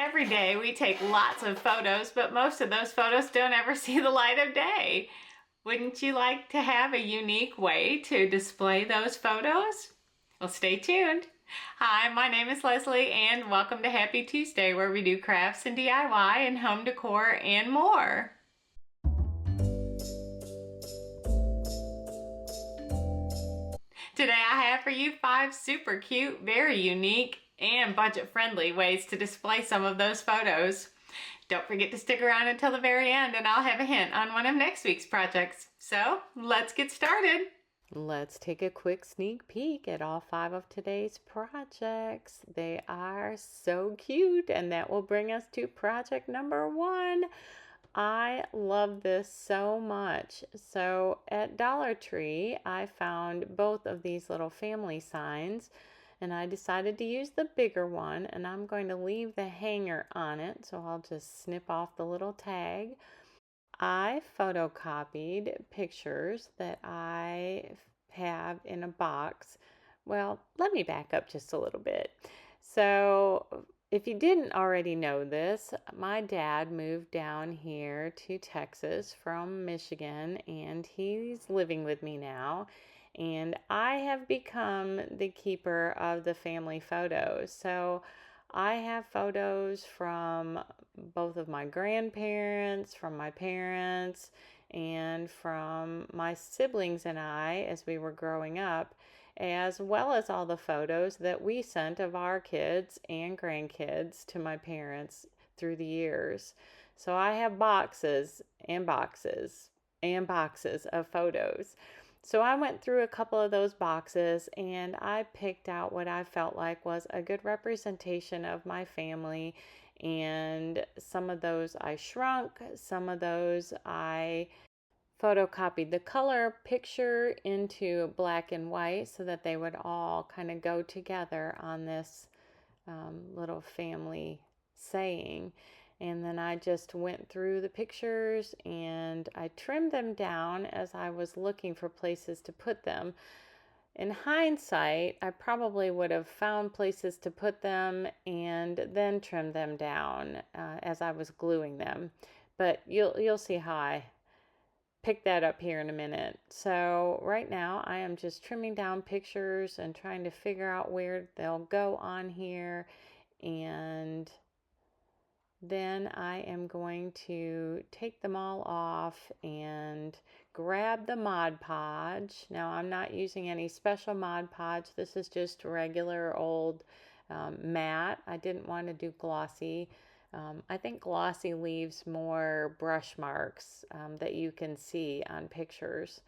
Every day we take lots of photos, but most of those photos don't ever see the light of day. Wouldn't you like to have a unique way to display those photos? Well, stay tuned. Hi, my name is Leslie and welcome to Happy Tuesday, where we do crafts and DIY and home decor and more. Today I have for you 5 super cute, very unique, and budget-friendly ways to display some of those photos. Don't forget to stick around until the very end and I'll have a hint on one of next week's projects. So let's get started. Let's take a quick sneak peek at all 5 of today's projects. They are so cute, and that will bring us to project number 1. I love this so much. So at Dollar Tree, I found both of these little family signs, and I decided to use the bigger one, and I'm going to leave the hanger on it, so I'll just snip off the little tag. I photocopied pictures that I have in a box. Well, let me back up just a little bit. So, if you didn't already know this, my dad moved down here to Texas from Michigan, and he's living with me now. And I have become the keeper of the family photos. So, I have photos from both of my grandparents, from my parents, and from my siblings and I as we were growing up, as well as all the photos that we sent of our kids and grandkids to my parents through the years. So I have boxes and boxes and boxes of photos. So I went through a couple of those boxes and I picked out what I felt like was a good representation of my family. And some of those I shrunk, some of those I photocopied the color picture into black and white so that they would all kind of go together on this little family saying. And then I just went through the pictures and I trimmed them down as I was looking for places to put them. In hindsight, I probably would have found places to put them and then trimmed them down as I was gluing them. But you'll see how I pick that up here in a minute. So right now I am just trimming down pictures and trying to figure out where they'll go on here, and then I am going to take them all off and grab the Mod Podge. Now I'm not using any special Mod Podge. This is just regular old matte. I didn't want to do glossy. I think glossy leaves more brush marks that you can see on pictures.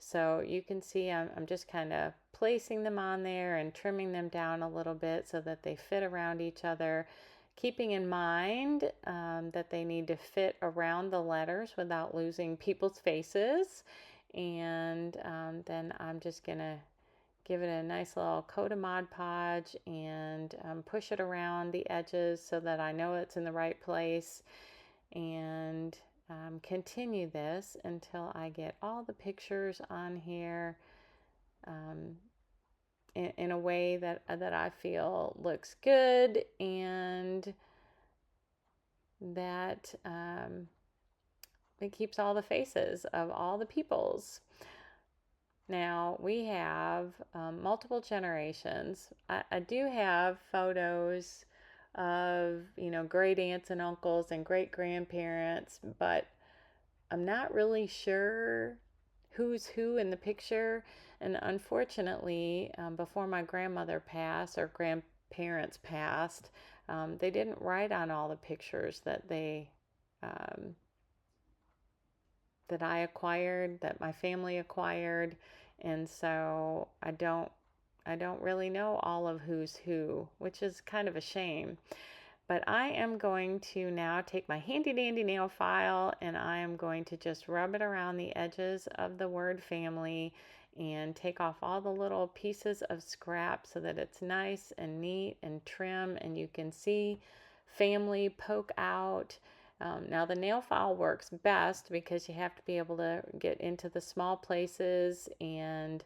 So you can see I'm just kind of placing them on there and trimming them down a little bit so that they fit around each other, keeping in mind that they need to fit around the letters without losing people's faces. And then I'm just going to give it a nice little coat of Mod Podge and push it around the edges so that I know it's in the right place, and continue this until I get all the pictures on here in a way that I feel looks good and that it keeps all the faces of all the peoples. Now we have multiple generations. I do have photos of, great aunts and uncles and great grandparents, but I'm not really sure who's who in the picture. And unfortunately, before my grandmother passed or grandparents passed, they didn't write on all the pictures that that I acquired, that my family acquired, and so I don't really know all of who's who, which is kind of a shame. But I am going to now take my handy dandy nail file and I am going to just rub it around the edges of the word family and take off all the little pieces of scrap so that it's nice and neat and trim and you can see family poke out. Now the nail file works best because you have to be able to get into the small places and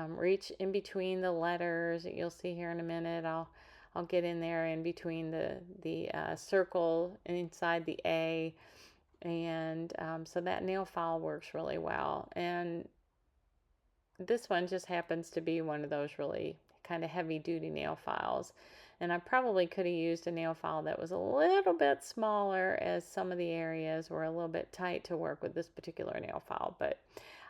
reach in between the letters. You'll see here in a minute. I'll I'll get in there in between the circle and inside the A, and so that nail file works really well. And this one just happens to be one of those really kind of heavy duty nail files. And I probably could have used a nail file that was a little bit smaller, as some of the areas were a little bit tight to work with this particular nail file. But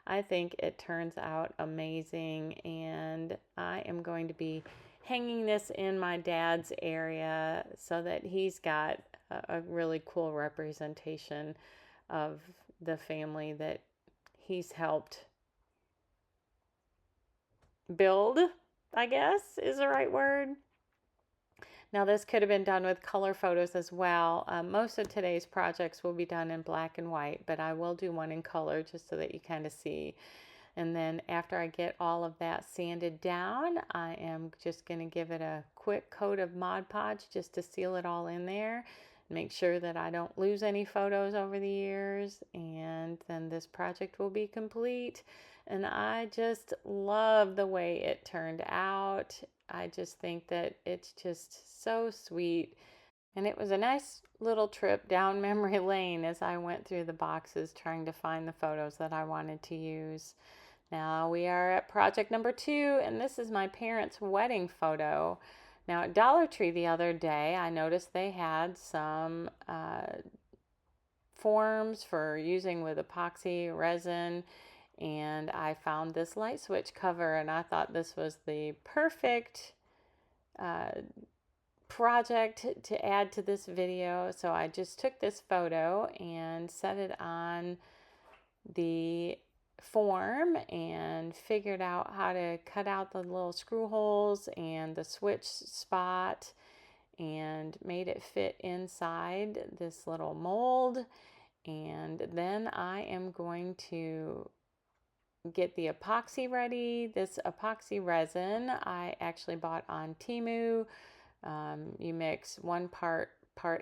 I think it turns out amazing, and I am going to be hanging this in my dad's area so that he's got a really cool representation of the family that he's helped build, I guess is the right word. Now this could have been done with color photos as well. Most of today's projects will be done in black and white, but I will do one in color just so that you kind of see. And then after I get all of that sanded down, I am just going to give it a quick coat of Mod Podge just to seal it all in there. Make sure that I don't lose any photos over the years, and then this project will be complete. And I just love the way it turned out. I just think that it's just so sweet. And it was a nice little trip down memory lane as I went through the boxes trying to find the photos that I wanted to use. Now we are at project number 2, and this is my parents' wedding photo. Now at Dollar Tree the other day, I noticed they had some forms for using with epoxy resin, and I found this light switch cover, and I thought this was the perfect project to add to this video. So I just took this photo and set it on the form and figured out how to cut out the little screw holes and the switch spot, and made it fit inside this little mold. And then I am going to get the epoxy ready. This epoxy resin I actually bought on Temu. You mix 1 part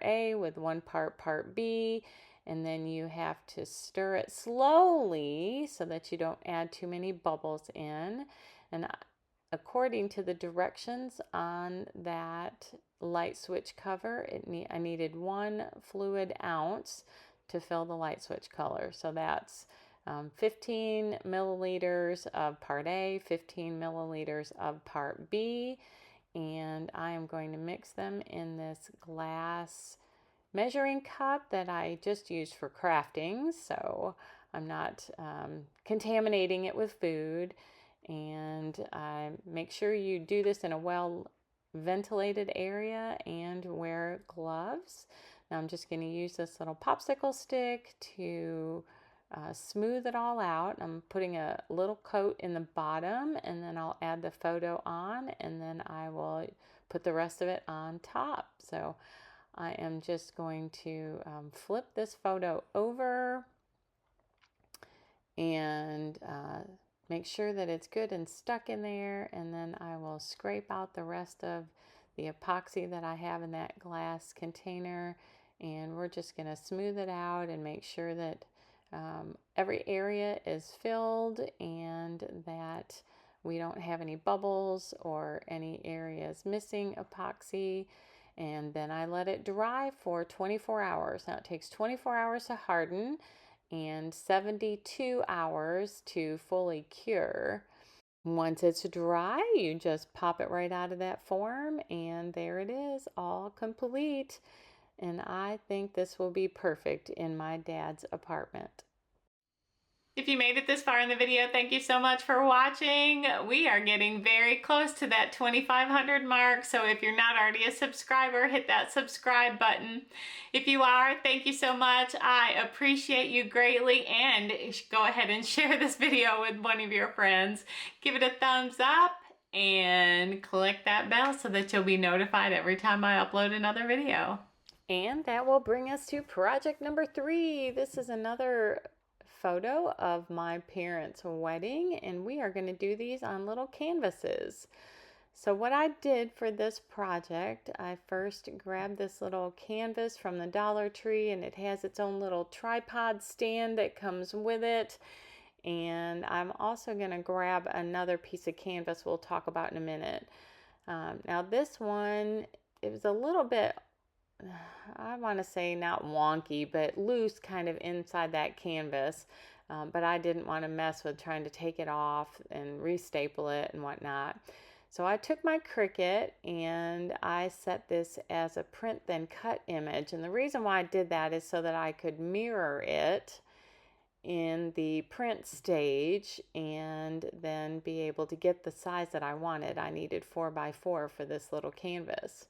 A with 1 part B, and then you have to stir it slowly so that you don't add too many bubbles in. And according to the directions on that light switch cover, I needed 1 fluid ounce to fill the light switch color. So that's 15 milliliters of part A, 15 milliliters of part B, and I am going to mix them in this glass measuring cup that I just used for crafting, so I'm not contaminating it with food. And make sure you do this in a well ventilated area and wear gloves. Now I'm just going to use this little popsicle stick to smooth it all out. I'm putting a little coat in the bottom, and then I'll add the photo on, and then I will put the rest of it on top. So I am just going to flip this photo over and make sure that it's good and stuck in there, and then I will scrape out the rest of the epoxy that I have in that glass container, and we're just going to smooth it out and make sure that every area is filled and that we don't have any bubbles or any areas missing epoxy. And then I let it dry for 24 hours. Now it takes 24 hours to harden and 72 hours to fully cure. Once it's dry, you just pop it right out of that form, and there it is, all complete. And I think this will be perfect in my dad's apartment. If you made it this far in the video, thank you so much for watching. We are getting very close to that 2,500 mark, so if you're not already a subscriber, hit that subscribe button. If you are, thank you so much. I appreciate you greatly, and go ahead and share this video with one of your friends. Give it a thumbs up and click that bell so that you'll be notified every time I upload another video. And that will bring us to project number 3. This is another photo of my parents' wedding, and we are going to do these on little canvases. So what I did for this project, I first grabbed this little canvas from the Dollar Tree, and it has its own little tripod stand that comes with it. And I'm also going to grab another piece of canvas we'll talk about in a minute. Now this one, it was a little bit, I want to say not wonky, but loose kind of inside that canvas. But I didn't want to mess with trying to take it off and restaple it and whatnot. So I took my Cricut and I set this as a print then cut image. And the reason why I did that is so that I could mirror it in the print stage and then be able to get the size that I wanted. I needed 4x4 for this little canvas.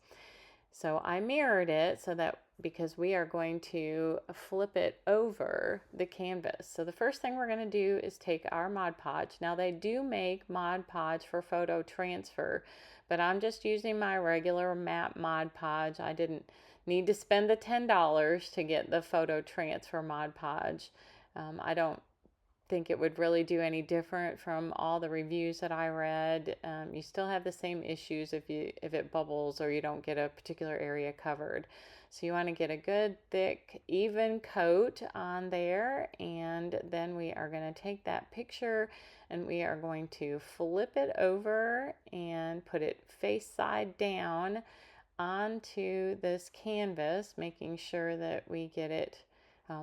So I mirrored it so that, because we are going to flip it over the canvas. So the first thing we're going to do is take our Mod Podge. Now they do make Mod Podge for photo transfer, but I'm just using my regular matte Mod Podge. I didn't need to spend the $10 to get the photo transfer Mod Podge. I don't think it would really do any different from all the reviews that I read. You still have the same issues if it bubbles or you don't get a particular area covered. So you want to get a good thick even coat on there, and then we are going to take that picture and we are going to flip it over and put it face side down onto this canvas, making sure that we get it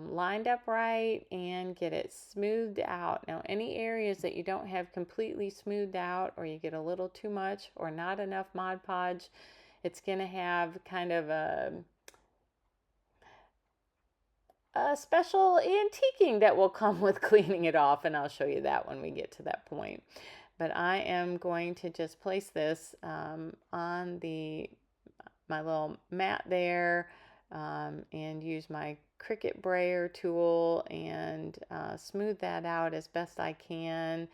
lined up right and get it smoothed out. Now, any areas that you don't have completely smoothed out, or you get a little too much or not enough Mod Podge, it's going to have kind of a special antiquing that will come with cleaning it off, and I'll show you that when we get to that point. But I am going to just place this on my little mat there, and use my Cricut brayer tool and smooth that out as best I can.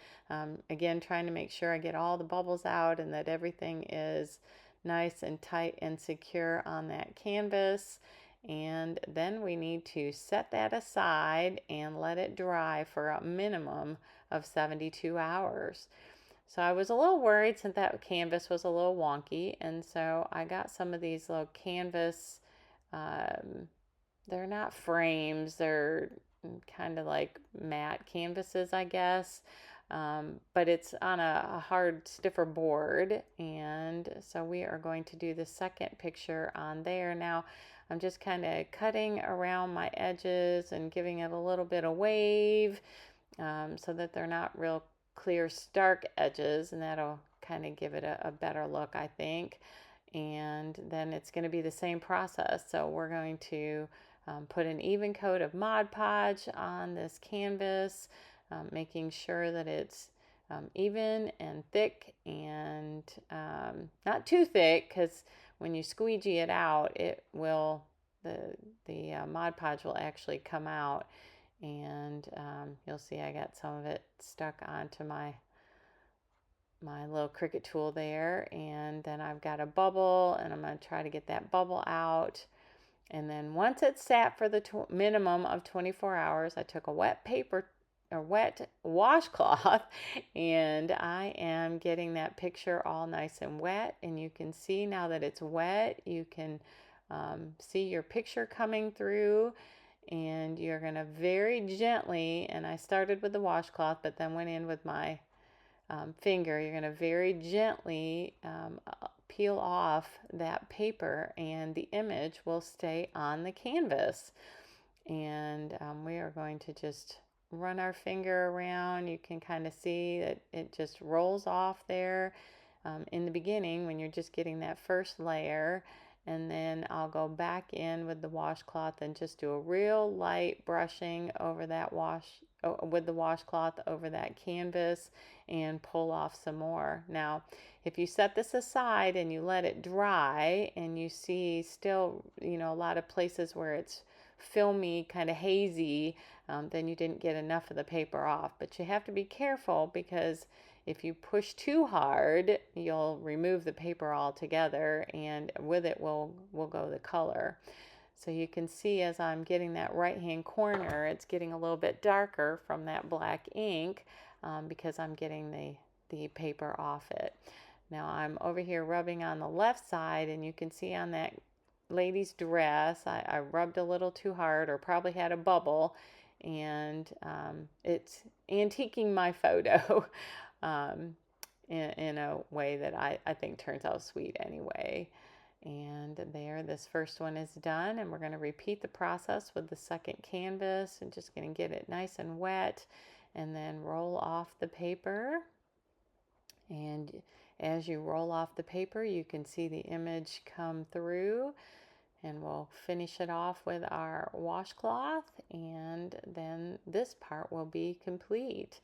Again, trying to make sure I get all the bubbles out and that everything is nice and tight and secure on that canvas. And then we need to set that aside and let it dry for a minimum of 72 hours. So I was a little worried since that canvas was a little wonky, and so I got some of these little canvas, they're not frames, they're kind of like matte canvases, I guess, but it's on a hard, stiffer board, and so we are going to do the second picture on there. Now I'm just kind of cutting around my edges and giving it a little bit of wave, so that they're not real clear, stark edges, and that'll kind of give it a better look, I think. And then it's going to be the same process. So we're going to put an even coat of Mod Podge on this canvas, making sure that it's even and thick, and not too thick, because when you squeegee it out, it will, the Mod Podge will actually come out, and you'll see I got some of it stuck onto my little Cricut tool there. And then I've got a bubble, and I'm going to try to get that bubble out. And then once it's sat for the minimum of 24 hours, I took a wet washcloth, and I am getting that picture all nice and wet. And you can see now that it's wet, you can see your picture coming through. And you're going to very gently, and I started with the washcloth but then went in with my finger, you're going to very gently peel off that paper, and the image will stay on the canvas. And we are going to just run our finger around. You can kind of see that it just rolls off there in the beginning when you're just getting that first layer. And then I'll go back in with the washcloth and just do a real light brushing over that with the washcloth over that canvas, and pull off some more. Now, if you set this aside and you let it dry, and you see still, a lot of places where it's filmy, kind of hazy, then you didn't get enough of the paper off. But you have to be careful, because if you push too hard, you'll remove the paper altogether, and with it will go the color. So you can see as I'm getting that right-hand corner, it's getting a little bit darker from that black ink, because I'm getting the paper off it. Now I'm over here rubbing on the left side, and you can see on that lady's dress, I rubbed a little too hard, or probably had a bubble, and it's antiquing my photo. in a way that I think turns out sweet anyway. And there, this first one is done, and we're going to repeat the process with the second canvas and just going to get it nice and wet and then roll off the paper. And as you roll off the paper, you can see the image come through, and we'll finish it off with our washcloth, and then this part will be complete.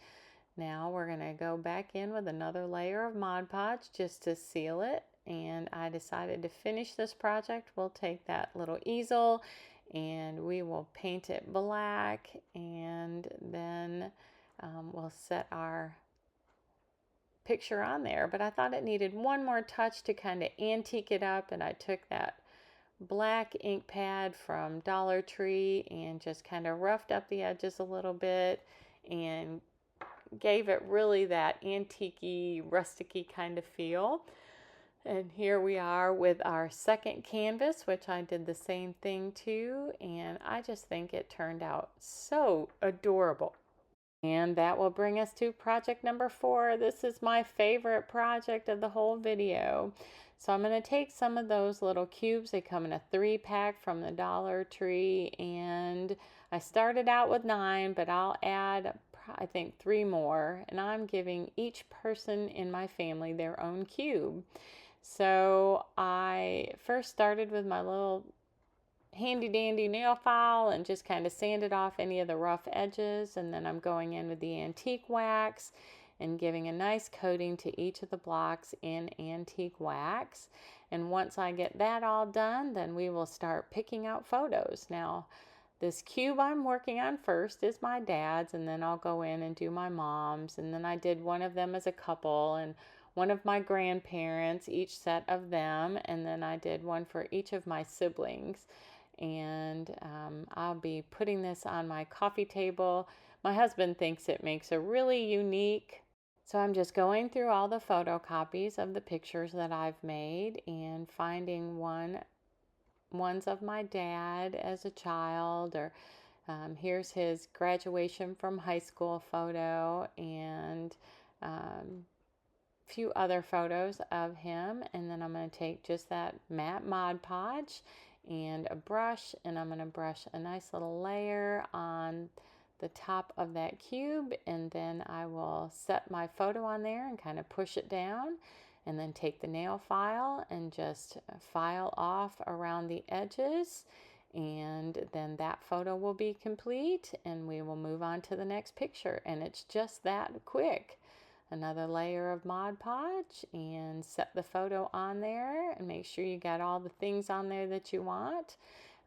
Now we're going to go back in with another layer of Mod Podge just to seal it, and I decided to finish this project. We'll take that little easel and we will paint it black, and then we'll set our picture on there. But I thought it needed one more touch to kind of antique it up, and I took that black ink pad from Dollar Tree and just kind of roughed up the edges a little bit and gave it really that antique-y, rustic-y kind of feel. And here we are with our second canvas, which I did the same thing to, and I just think it turned out so adorable. And that will bring us to project number 4. This is my favorite project of the whole video. So I'm going to take some of those little cubes. They come in a 3-pack from the Dollar Tree, and I started out with 9, but I'll add I think 3 more, and I'm giving each person in my family their own cube. So I first started with my little handy dandy nail file and just kind of sanded off any of the rough edges, and then I'm going in with the antique wax and giving a nice coating to each of the blocks in antique wax. And once I get that all done, then we will start picking out photos. Now, this cube I'm working on first is my dad's, and then I'll go in and do my mom's, and then I did one of them as a couple and one of my grandparents, each set of them, and then I did one for each of my siblings. And I'll be putting this on my coffee table. My husband thinks it makes a really unique. So I'm just going through all the photocopies of the pictures that I've made and finding ones of my dad as a child, or here's his graduation from high school photo, and few other photos of him. And then I'm going to take just that matte Mod Podge and a brush, and I'm going to brush a nice little layer on the top of that cube, and then I will set my photo on there and kind of push it down, and then take the nail file and just file off around the edges, and then that photo will be complete, and we will move on to the next picture. And it's just that quick. Another layer of Mod Podge and set the photo on there, and make sure you got all the things on there that you want.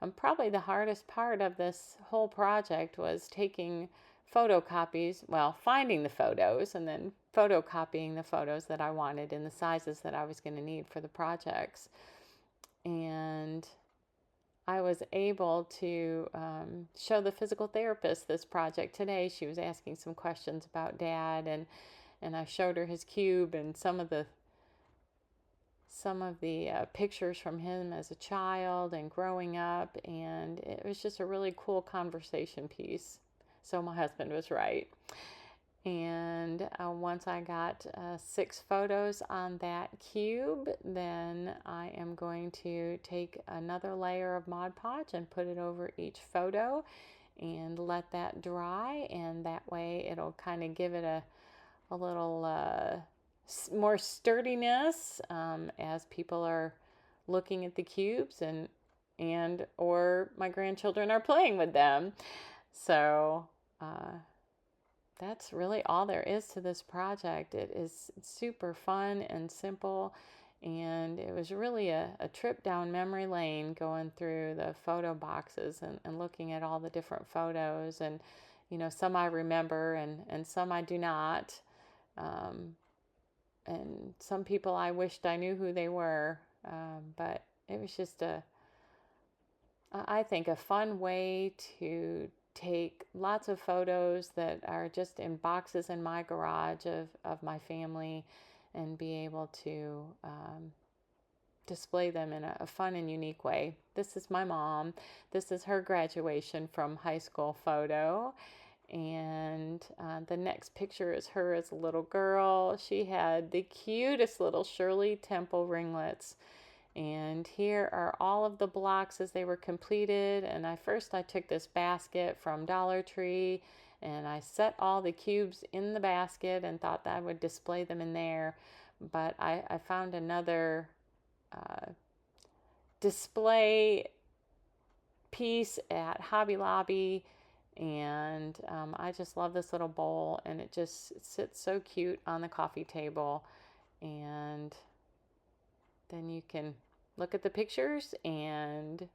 And probably the hardest part of this whole project was taking photocopies, well, finding the photos and then photocopying the photos that I wanted in the sizes that I was going to need for the projects. And I was able to show the physical therapist this project today. She was asking some questions about Dad, and I showed her his cube and some of the pictures from him as a child and growing up, and it was just a really cool conversation piece. So my husband was right. And once I got 6 photos on that cube, then I am going to take another layer of Mod Podge and put it over each photo and let that dry, and that way it'll kind of give it a little more sturdiness as people are looking at the cubes and or my grandchildren are playing with them. So that's really all there is to this project. It is super fun and simple, and it was really a trip down memory lane going through the photo boxes and looking at all the different photos. And some I remember and some I do not. And some people I wished I knew who they were, but it was just I think a fun way to take lots of photos that are just in boxes in my garage of my family, and be able to display them in a fun and unique way. This is my mom. This is her graduation from high school photo. And the next picture is her as a little girl. She had the cutest little Shirley Temple ringlets. And here are all of the blocks as they were completed. And I took this basket from Dollar Tree and I set all the cubes in the basket and thought that I would display them in there. But I found another display piece at Hobby Lobby, and I just love this little bowl, and it just sits so cute on the coffee table. And then you can look at the pictures and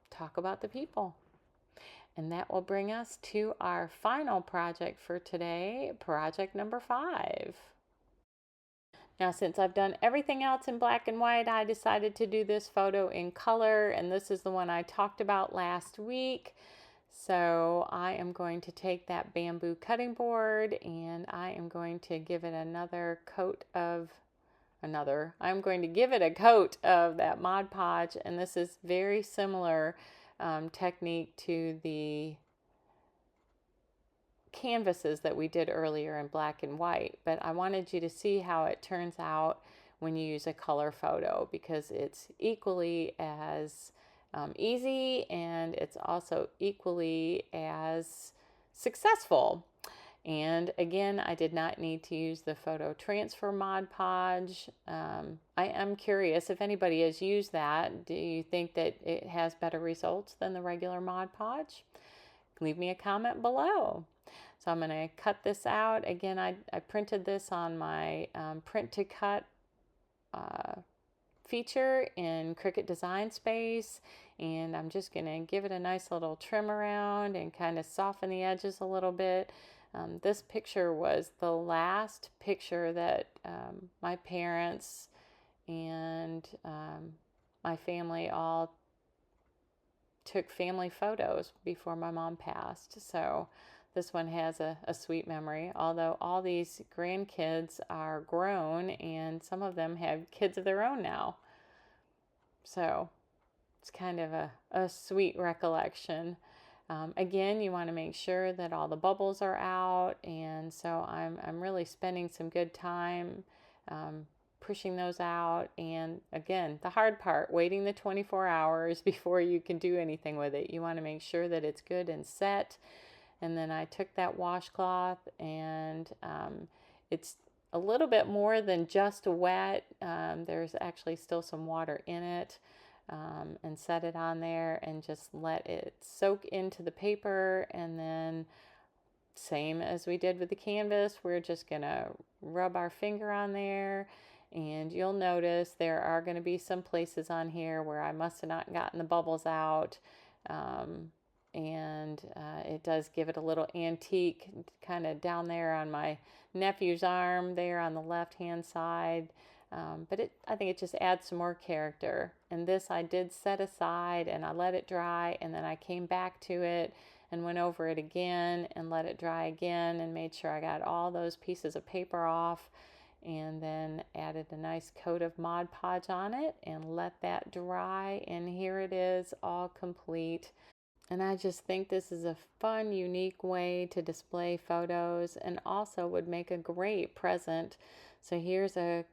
talk about the people. And that will bring us to our final project for today, project number 5. Now, since I've done everything else in black and white, I decided to do this photo in color, and this is the one I talked about last week. So I am going to take that bamboo cutting board and I am going to give it I'm going to give it a coat of that Mod Podge, and this is very similar technique to the canvases that we did earlier in black and white, but I wanted you to see how it turns out when you use a color photo, because it's equally as easy and it's also equally as successful. And again, I did not need to use the photo transfer Mod Podge. I am curious if anybody has used that. Do you think that it has better results than the regular Mod Podge? Leave me a comment below. So I'm going to cut this out. Again, I printed this on my print to cut feature in Cricut Design Space, and I'm just going to give it a nice little trim around and kind of soften the edges a little bit. This picture was the last picture that my parents and my family all took family photos before my mom passed. So this one has a sweet memory, although all these grandkids are grown and some of them have kids of their own now. So it's kind of a sweet recollection. Again, you want to make sure that all the bubbles are out, and so I'm really spending some good time pushing those out. And again, the hard part, waiting the 24 hours before you can do anything with it. You want to make sure that it's good and set. And then I took that washcloth, and it's a little bit more than just wet. There's actually still some water in it. And set it on there and just let it soak into the paper. And then same as we did with the canvas, we're just gonna rub our finger on there, and you'll notice there are going to be some places on here where I must have not gotten the bubbles out. It does give it a little antique kind of down there on my nephew's arm there on the left hand side. But I think it just adds some more character. And this I did set aside and I let it dry, and then I came back to it and went over it again and let it dry again and made sure I got all those pieces of paper off, and then added a nice coat of Mod Podge on it and let that dry, and here it is all complete. And I just think this is a fun, unique way to display photos, and also would make a great present. So here's a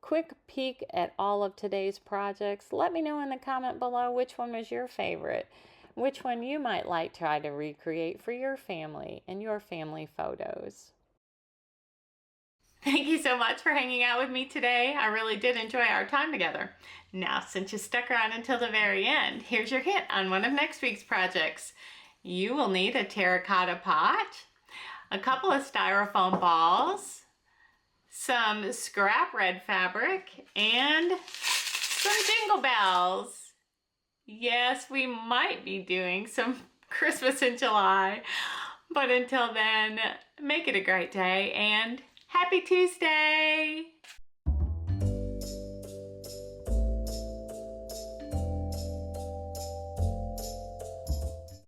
quick peek at all of today's projects. Let me know in the comment below which one was your favorite, which one you might like to try to recreate for your family and your family photos. Thank you so much for hanging out with me today. I really did enjoy our time together. Now, since you stuck around until the very end, here's your hint on one of next week's projects. You will need a terracotta pot, a couple of styrofoam balls, some scrap red fabric, and some jingle bells. Yes, we might be doing some Christmas in July, but until then, make it a great day and Happy Tuesday!